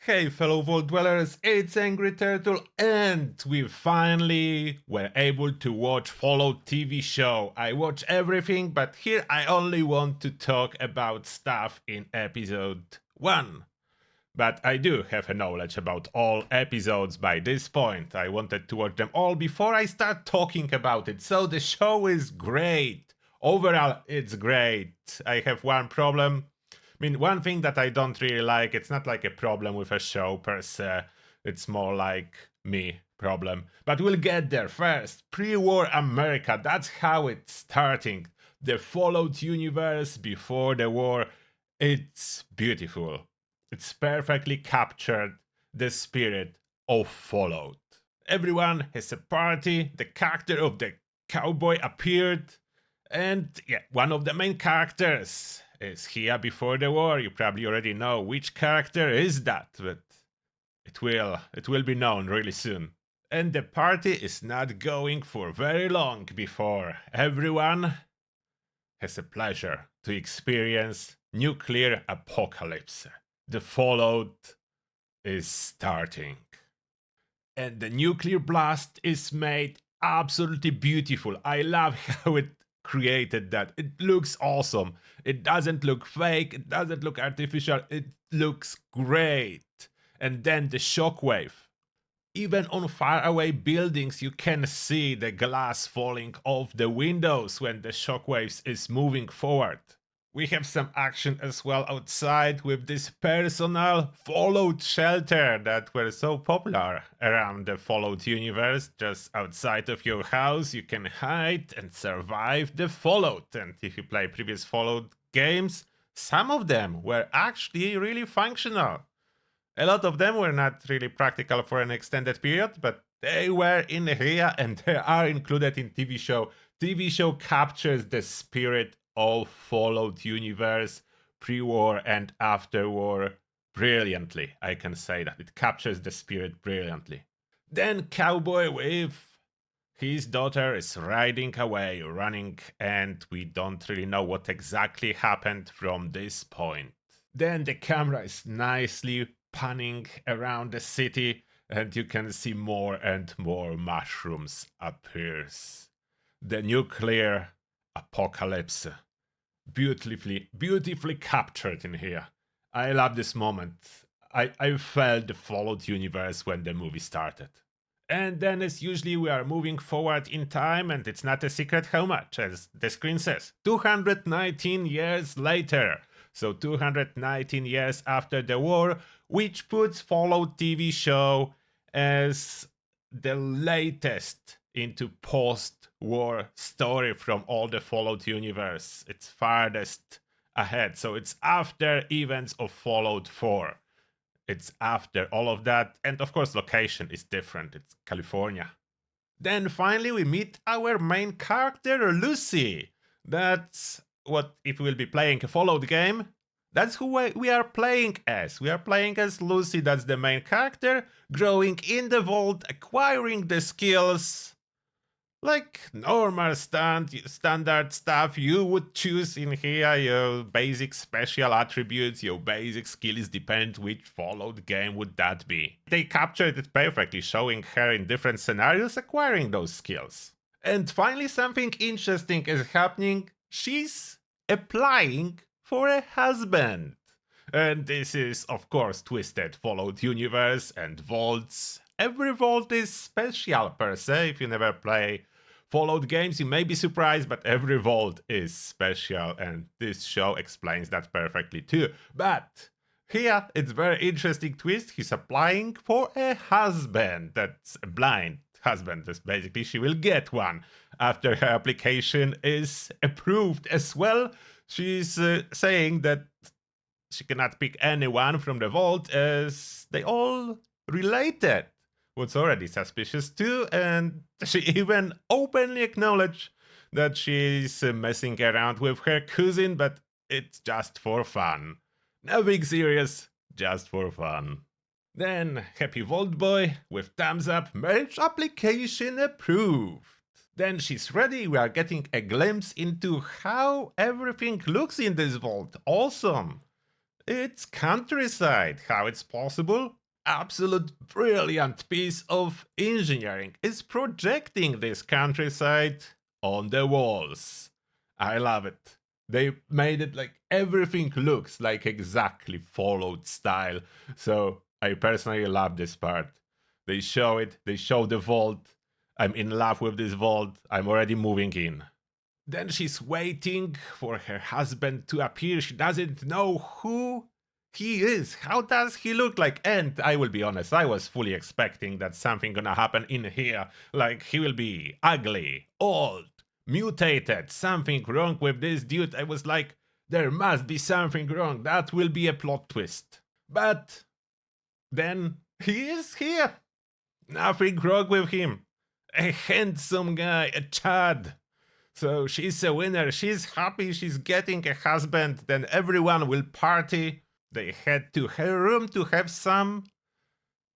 Hey fellow Vault Dwellers, it's Angry Turtle and we finally were able to watch Fallout TV show. I watch everything, but here I only want to talk about stuff in episode 1. But I do have a knowledge about all episodes by this point. I wanted to watch them all before I start talking about it, so the show is great. Overall, it's great. I have one problem. I mean, one thing that I don't really like, it's not like a problem with a show per se, it's more like me problem. But we'll get there first. Pre-war America, that's how it's starting. The Fallout universe before the war, it's beautiful. It's perfectly captured the spirit of Fallout. Everyone has a party, the character of the cowboy appeared, and yeah, one of the main characters is here before the war. You probably already know which character is that, but it will be known really soon. And the party is not going for very long before everyone has a pleasure to experience nuclear apocalypse. The fallout is starting. And the nuclear blast is made absolutely beautiful. I love how it created that. It looks awesome. It doesn't look fake, it doesn't look artificial, it looks great. And then the shockwave. Even on faraway buildings, you can see the glass falling off the windows when the shockwaves is moving forward. We have some action as well outside with this personal Fallout shelter that were so popular around the Fallout universe. Just outside of your house, you can hide and survive the Fallout. And if you play previous Fallout games, some of them were actually really functional. A lot of them were not really practical for an extended period, but they were in here and they are included in TV show. TV show captures the spirit of Fallout universe, pre-war and after-war, brilliantly. I can say that. It captures the spirit brilliantly. Then Cowboy with his daughter is riding away, running, and we don't really know what exactly happened from this point. Then the camera is nicely panning around the city, and you can see more and more mushrooms appears. The nuclear apocalypse, beautifully captured in here. I love this moment. I felt the Fallout universe when the movie started. And then, as usually, we are moving forward in time, and it's not a secret how much, as the screen says. 219 years later. So 219 years after the war, which puts Fallout TV show as the latest into post-war story from all the Fallout universe. It's farthest ahead. So it's after events of Fallout 4. It's after all of that, and of course location is different, it's California. Then finally we meet our main character, Lucy. That's what, if we'll be playing a Fallout game, that's who we are playing as. We are playing as Lucy, that's the main character, growing in the vault, acquiring the skills, like normal standard stuff you would choose in here. Your basic special attributes, your basic skills, depend which Fallout game would that be. They captured it perfectly, showing her in different scenarios acquiring those skills. And finally something interesting is happening. She's applying for a husband. And this is of course twisted Fallout universe and vaults. Every vault is special per se. If you never play Fallout games, you may be surprised, but every vault is special, and this show explains that perfectly too. But here, it's very interesting twist. He's applying for a husband. That's a blind husband. That's basically she will get one after her application is approved as well. She's saying that she cannot pick anyone from the vault as they all related. What's already suspicious too, and she even openly acknowledged that she's messing around with her cousin, but it's just for fun. Nothing serious, just for fun. Then happy Vault Boy with thumbs up, marriage application approved. Then she's ready, we are getting a glimpse into how everything looks in this vault. Awesome! It's countryside. How it's possible? Absolute brilliant piece of engineering is projecting this countryside on the walls. I love it. They made it like everything looks like exactly Fallout style. So I personally love this part. They show it, they show the vault. I'm in love with this vault. I'm already moving in. Then she's waiting for her husband to appear. She doesn't know who he is. How does he look like? And I will be honest, I was fully expecting that something gonna happen in here. Like he will be ugly, old, mutated, something wrong with this dude. I was like, there must be something wrong. That will be a plot twist. But then he is here. Nothing wrong with him. A handsome guy, a Chad. So she's a winner. She's happy she's getting a husband. Then everyone will party. They head to her room to have some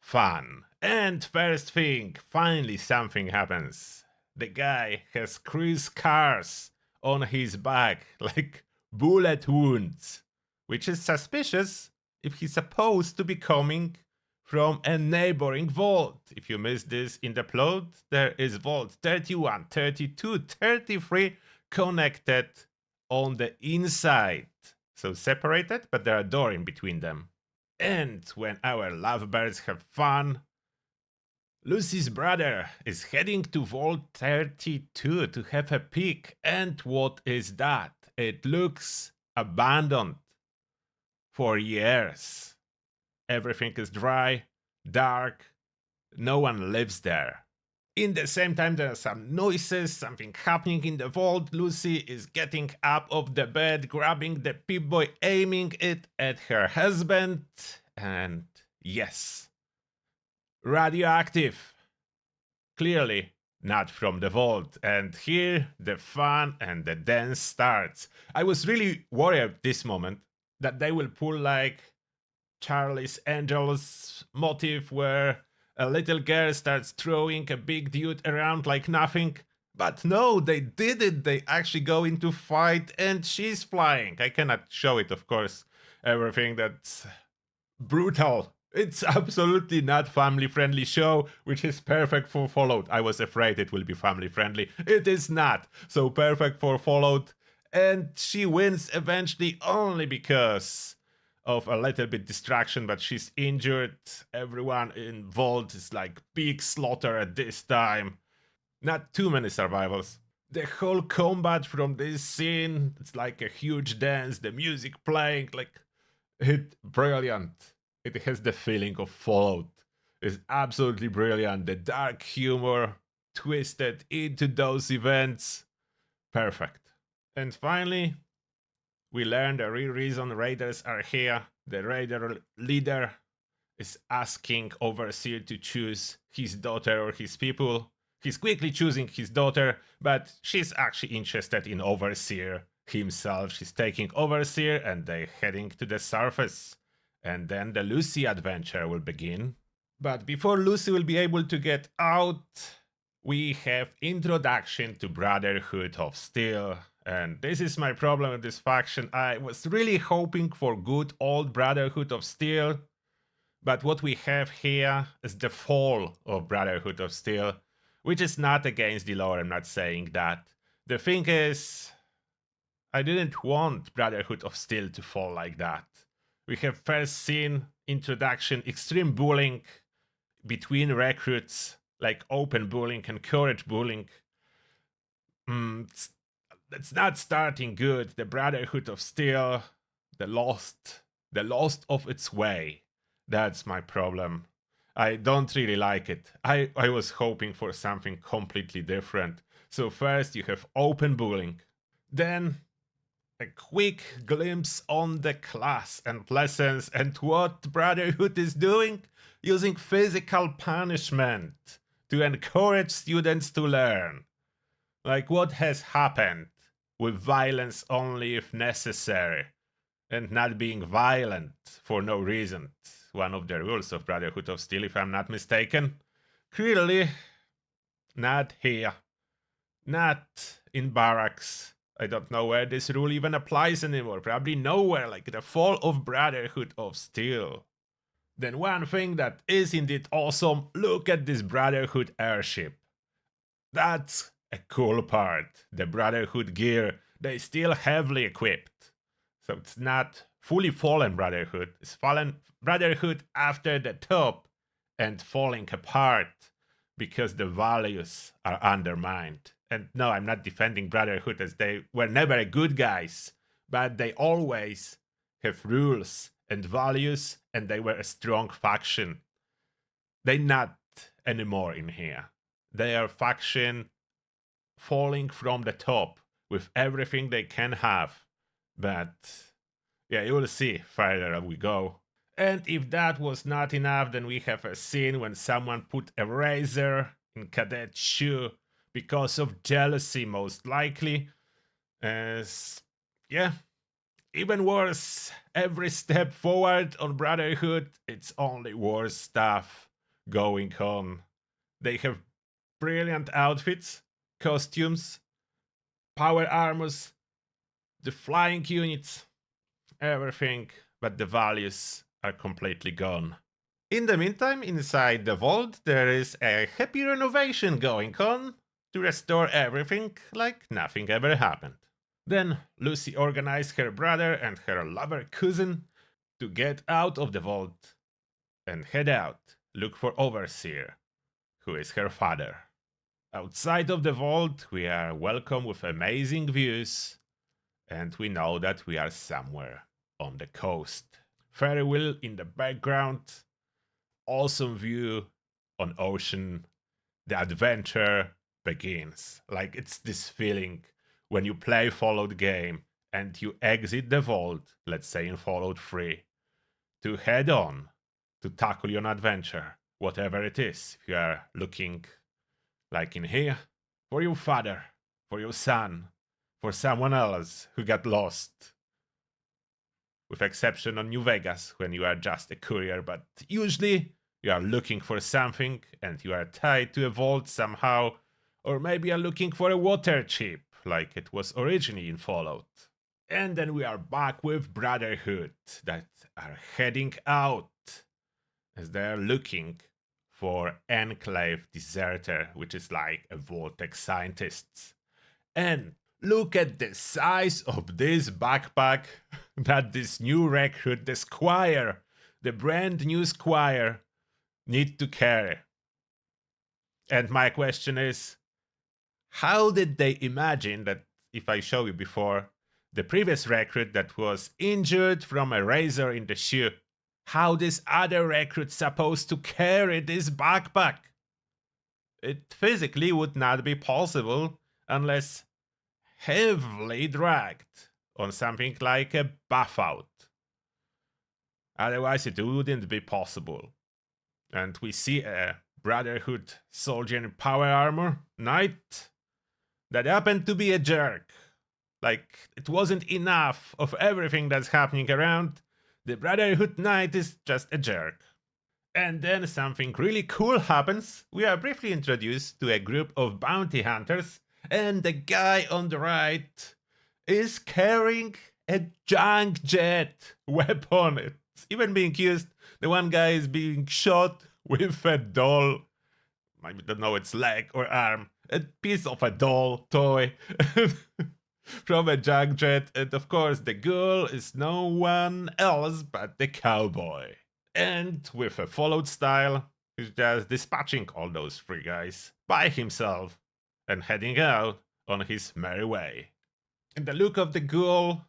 fun. And first thing, finally something happens. The guy has cruise scars on his back, like bullet wounds, which is suspicious if he's supposed to be coming from a neighboring vault. If you missed this in the plot, there is vault 31, 32, 33 connected on the inside. So separated, but there are doors in between them. And when our lovebirds have fun, Lucy's brother is heading to Vault 32 to have a peek. And what is that? It looks abandoned for years. Everything is dry, dark, no one lives there. In the same time, there are some noises, something happening in the vault. Lucy is getting up off the bed, grabbing the Pip-Boy, aiming it at her husband. And yes, radioactive. Clearly not from the vault. And here the fun and the dance starts. I was really worried at this moment that they will pull like Charlie's Angels motif where a little girl starts throwing a big dude around like nothing. But no, they did it. They actually go into fight and she's flying. I cannot show it, of course. Everything that's brutal. It's absolutely not family friendly show, which is perfect for Fallout. I was afraid it will be family friendly. It is not. So perfect for Fallout. And she wins eventually only because of a little bit distraction, but she's injured. Everyone involved is like big slaughter at this time. Not too many survivals. The whole combat from this scene, it's like a huge dance, the music playing, like it brilliant. It has the feeling of Fallout. It's absolutely brilliant. The dark humor twisted into those events. Perfect. And finally, we learn the real reason raiders are here. The raider leader is asking Overseer to choose his daughter or his people. He's quickly choosing his daughter, but she's actually interested in Overseer himself. She's taking Overseer and they're heading to the surface. And then the Lucy adventure will begin. But before Lucy will be able to get out, we have introduction to Brotherhood of Steel. And this is my problem with this faction. I was really hoping for good old Brotherhood of Steel. But what we have here is the fall of Brotherhood of Steel, which is not against the lore, I'm not saying that. The thing is, I didn't want Brotherhood of Steel to fall like that. We have first seen introduction, extreme bullying between recruits, like open bullying, encouraged bullying. It's not starting good. The Brotherhood of Steel, the lost of its way. That's my problem. I don't really like it. I was hoping for something completely different. So first you have open bullying. Then a quick glimpse on the class and lessons and what Brotherhood is doing, using physical punishment to encourage students to learn. Like what has happened with violence only if necessary and not being violent for no reason. One of the rules of Brotherhood of Steel, if I'm not mistaken. Clearly, not here. Not in barracks. I don't know where this rule even applies anymore. Probably nowhere, like the fall of Brotherhood of Steel. Then one thing that is indeed awesome, look at this Brotherhood airship. That's a cool part. The Brotherhood gear, they still heavily equipped. So it's not fully fallen Brotherhood, it's fallen Brotherhood after the top and falling apart because the values are undermined. And no, I'm not defending Brotherhood as they were never good guys, but they always have rules and values and they were a strong faction. They're not anymore in here. They are faction falling from the top with everything they can have. But yeah, you will see further we go. And if that was not enough, then we have a scene when someone put a razor in Cadet's shoe because of jealousy, most likely. As yeah, even worse, every step forward on Brotherhood, it's only worse stuff going on. They have brilliant outfits, costumes, power armors, the flying units, everything, but the values are completely gone. In the meantime, inside the vault, there is a happy renovation going on to restore everything like nothing ever happened. Then Lucy organized her brother and her lover cousin to get out of the vault and head out, look for Overseer, who is her father. Outside of the vault, we are welcome with amazing views, and we know that we are somewhere on the coast. Ferry wheel in the background, awesome view on ocean. The adventure begins. Like it's this feeling when you play Fallout game and you exit the vault, let's say in Fallout 3, to head on to tackle your adventure, whatever it is. If you are looking like in here, for your father, for your son, for someone else who got lost. With exception on New Vegas, when you are just a courier, but usually you are looking for something and you are tied to a vault somehow, or maybe you are looking for a water chip, like it was originally in Fallout. And then we are back with Brotherhood that are heading out as they are looking for Enclave Deserter, which is like a Voltec scientists. And look at the size of this backpack that this new recruit, the Squire, the brand new Squire, need to carry. And my question is, how did they imagine that if I show you before, the previous recruit that was injured from a razor in the shoe, how this other recruit supposed to carry this backpack? It physically would not be possible unless heavily dragged on something like a buff out. Otherwise, it wouldn't be possible. And we see a Brotherhood soldier in power armor, knight, that happened to be a jerk. Like, it wasn't enough of everything that's happening around. The Brotherhood knight is just a jerk. And then something really cool happens. We are briefly introduced to a group of bounty hunters, and the guy on the right is carrying a junk jet weapon. It's even being used. The one guy is being shot with a doll. I don't know its leg or arm. A piece of a doll toy from a junk jet. And of course, the girl is no one else but the cowboy. And with a Fallout style, he's just dispatching all those three guys by himself and heading out on his merry way. And the look of the ghoul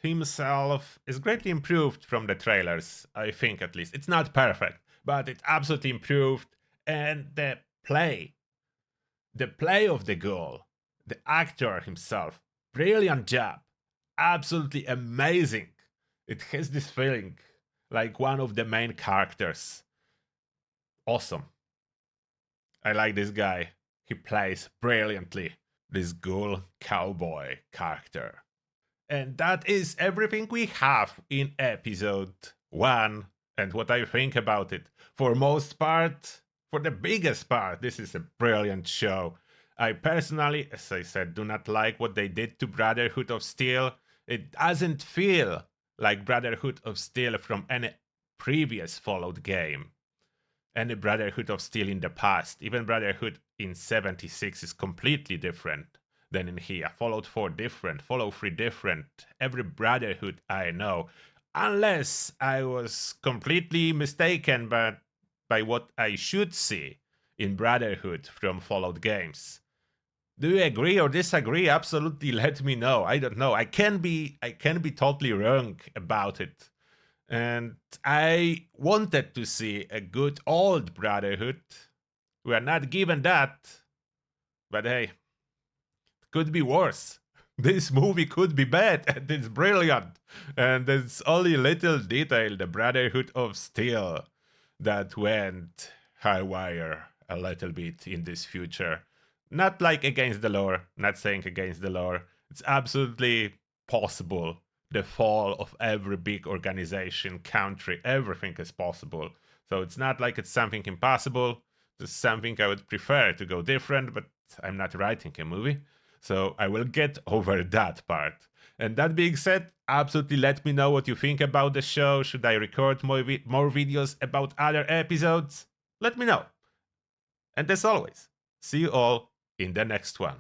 himself is greatly improved from the trailers, I think at least. It's not perfect, but it's absolutely improved. And the play of the ghoul, the actor himself, brilliant job, absolutely amazing. It has this feeling like one of the main characters. Awesome. I like this guy. He plays brilliantly this ghoul cowboy character. And that is everything we have in episode 1 and what I think about it. For most part, for the biggest part, this is a brilliant show. I personally, as I said, do not like what they did to Brotherhood of Steel. It doesn't feel like Brotherhood of Steel from any previous Fallout game. Any Brotherhood of Steel in the past, even Brotherhood in 76 is completely different than in here. Fallout 4 different, Fallout 3 different, every Brotherhood I know. Unless I was completely mistaken by what I should see in Brotherhood from Fallout games. Do you agree or disagree? Absolutely let me know. I don't know. I can be totally wrong about it. And I wanted to see a good old Brotherhood. We are not given that. But hey, could be worse. This movie could be bad and it's brilliant. And there's only little detail, the Brotherhood of Steel, that went haywire a little bit in this future. Not like against the lore, not saying against the lore. It's absolutely possible. The fall of every big organization, country, everything is possible. So it's not like it's something impossible. It's something I would prefer to go different, but I'm not writing a movie. So I will get over that part. And that being said, absolutely let me know what you think about the show. Should I record more videos about other episodes? Let me know. And as always, see you all in the next one.